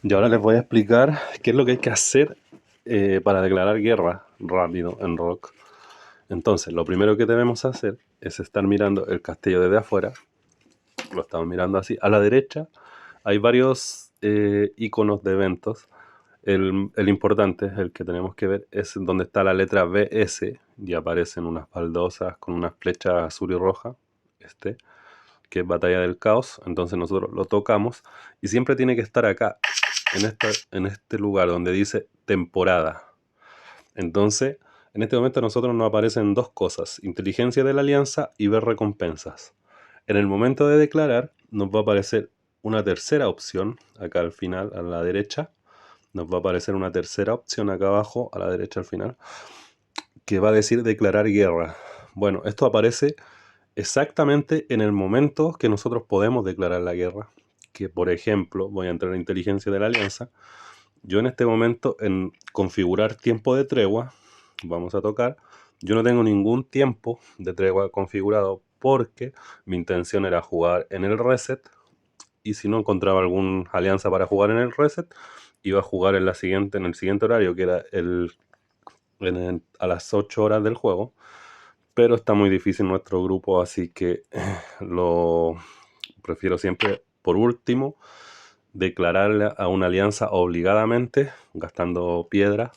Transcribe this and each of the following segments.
Y ahora les voy a explicar qué es lo que hay que hacer para declarar guerra rápido en Rock. Entonces, lo primero que debemos hacer es estar mirando el castillo desde afuera. Lo estamos mirando así. A la derecha hay varios iconos de eventos. El importante, el que tenemos que ver, es donde está la letra BS y aparecen unas baldosas con una flecha azul y roja. Que es Batalla del Caos. Entonces nosotros lo tocamos y siempre tiene que estar acá, en este lugar donde dice temporada. Entonces, en este momento a nosotros nos aparecen dos cosas: inteligencia de la alianza y ver recompensas. En el momento de declarar nos va a aparecer una tercera opción acá al final, a la derecha. Nos va a aparecer una tercera opción acá abajo, a la derecha al final, que va a decir declarar guerra. Bueno, esto aparece exactamente en el momento que nosotros podemos declarar la guerra. Que, por ejemplo, voy a entrar en inteligencia de la alianza. Yo en este momento, en configurar tiempo de tregua, vamos a tocar. Yo no tengo ningún tiempo de tregua configurado porque mi intención era jugar en el reset, y si no encontraba alguna alianza para jugar en el reset, iba a jugar en el siguiente horario, que era a las 8 horas del juego. Pero está muy difícil nuestro grupo, así que lo prefiero siempre, por último, declararle a una alianza obligadamente, gastando piedras,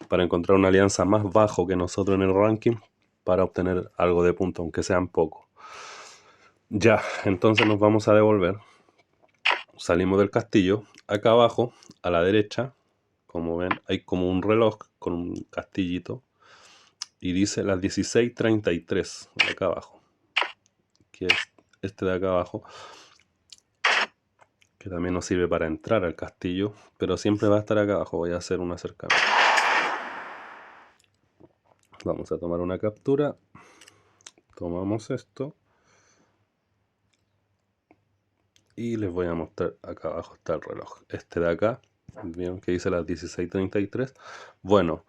para encontrar una alianza más bajo que nosotros en el ranking, para obtener algo de punto, aunque sean pocos. Ya, entonces nos vamos a devolver. Salimos del castillo. Acá abajo, a la derecha, como ven, hay como un reloj con un castillito y dice las 16:33 acá abajo, que es este de acá abajo, que también nos sirve para entrar al castillo, pero siempre va a estar acá abajo. Voy a hacer un acercamiento. Vamos a tomar una captura. Tomamos esto y les voy a mostrar. Acá abajo está el reloj, este de acá, vieron que dice las 16:33. Bueno,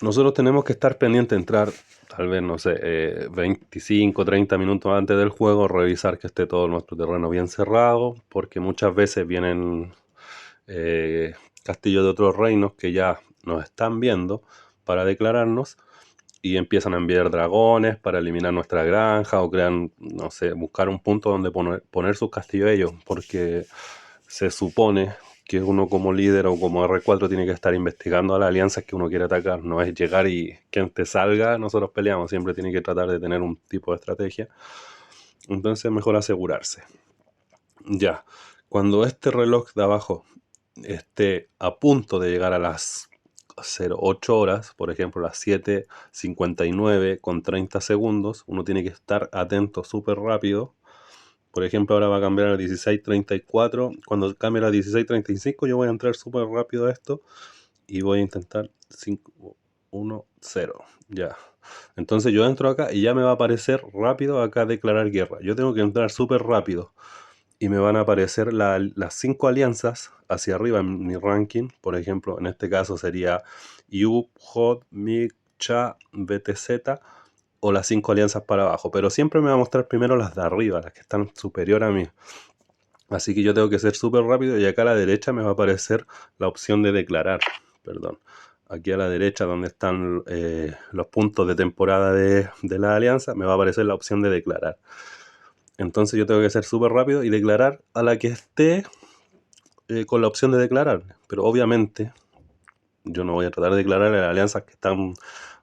nosotros tenemos que estar pendientes de entrar, tal vez, no sé, 25, 30 minutos antes del juego, revisar que esté todo nuestro terreno bien cerrado, porque muchas veces vienen castillos de otros reinos que ya nos están viendo para declararnos y empiezan a enviar dragones para eliminar nuestra granja, o crean, no sé, buscar un punto donde poner sus castillos ellos, porque se supone que uno como líder o como R4 tiene que estar investigando a las alianzas que uno quiere atacar. No es llegar y quien te salga, nosotros peleamos. Siempre tiene que tratar de tener un tipo de estrategia. Entonces es mejor asegurarse. Ya, cuando este reloj de abajo esté a punto de llegar a las 08 horas, por ejemplo las 7:59 con 30 segundos, uno tiene que estar atento súper rápido. Por ejemplo, ahora va a cambiar a 16:34. Cuando cambie a 16:35, yo voy a entrar súper rápido a esto y voy a intentar 5, 1, 0. Ya. Entonces yo entro acá y ya me va a aparecer rápido acá declarar guerra. Yo tengo que entrar súper rápido y me van a aparecer las 5 alianzas hacia arriba en mi ranking. Por ejemplo, en este caso sería Yu, Hot, Mig, Cha, BTZ, o las 5 alianzas para abajo, pero siempre me va a mostrar primero las de arriba, las que están superior a mí. Así que yo tengo que ser súper rápido, y acá a la derecha me va a aparecer la opción de declarar. Perdón. Aquí a la derecha, donde están los puntos de temporada de la alianza, me va a aparecer la opción de declarar. Entonces yo tengo que ser súper rápido y declarar a la que esté con la opción de declarar. Pero obviamente yo no voy a tratar de declarar a las alianzas que están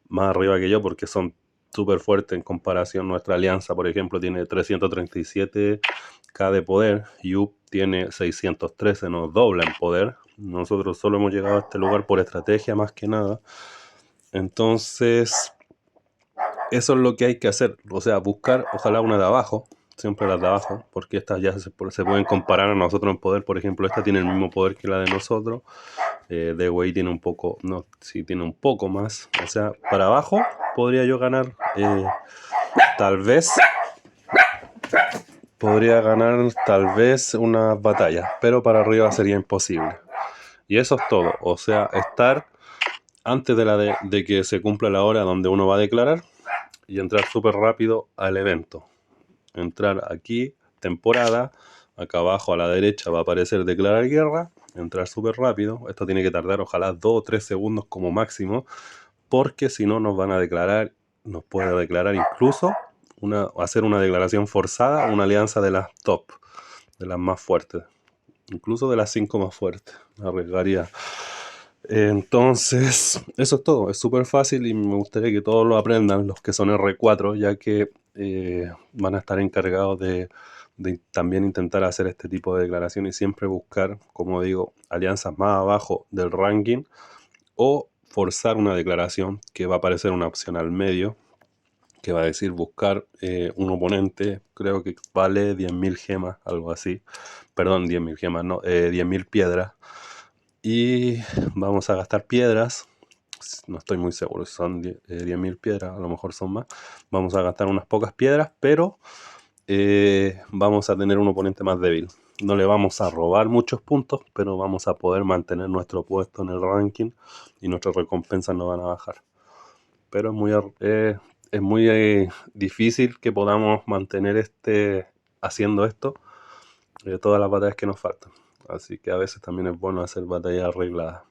más arriba que yo, porque son súper fuertes en comparación. Nuestra alianza, por ejemplo, tiene 337k de poder. Yup tiene 613, nos dobla en poder. Nosotros solo hemos llegado a este lugar por estrategia más que nada. Entonces, eso es lo que hay que hacer. O sea, buscar ojalá una de abajo, siempre las de abajo, porque estas ya se pueden comparar a nosotros en poder. Por ejemplo, esta tiene el mismo poder que la de nosotros. The Way tiene un poco, no, sí tiene un poco más. O sea, para abajo podría yo ganar, tal vez, una batalla, pero para arriba sería imposible. Y eso es todo. O sea, estar antes de que se cumpla la hora donde uno va a declarar, y entrar súper rápido al evento. Entrar aquí, temporada, acá abajo a la derecha va a aparecer declarar guerra. entrar súper rápido. Esto tiene que tardar ojalá 2 o 3 segundos como máximo, porque si no nos van a declarar, nos puede declarar incluso hacer una declaración forzada, una alianza de las top, de las más fuertes, incluso de las 5 más fuertes, me arriesgaría. Entonces, eso es todo, es súper fácil y me gustaría que todos lo aprendan, los que son R4, ya que van a estar encargados de también intentar hacer este tipo de declaración y siempre buscar, como digo, alianzas más abajo del ranking o forzar una declaración que va a aparecer una opción al medio que va a decir buscar un oponente, creo que vale 10.000 gemas, algo así. Perdón, 10.000 gemas, no, 10.000 piedras. Y vamos a gastar piedras, no estoy muy seguro si son 10.000 piedras, a lo mejor son más. Vamos a gastar unas pocas piedras, pero vamos a tener un oponente más débil. No le vamos a robar muchos puntos, pero vamos a poder mantener nuestro puesto en el ranking y nuestras recompensas no van a bajar. Pero es muy difícil que podamos mantener haciendo esto todas las batallas que nos faltan. Así que a veces también es bueno hacer batallas arregladas.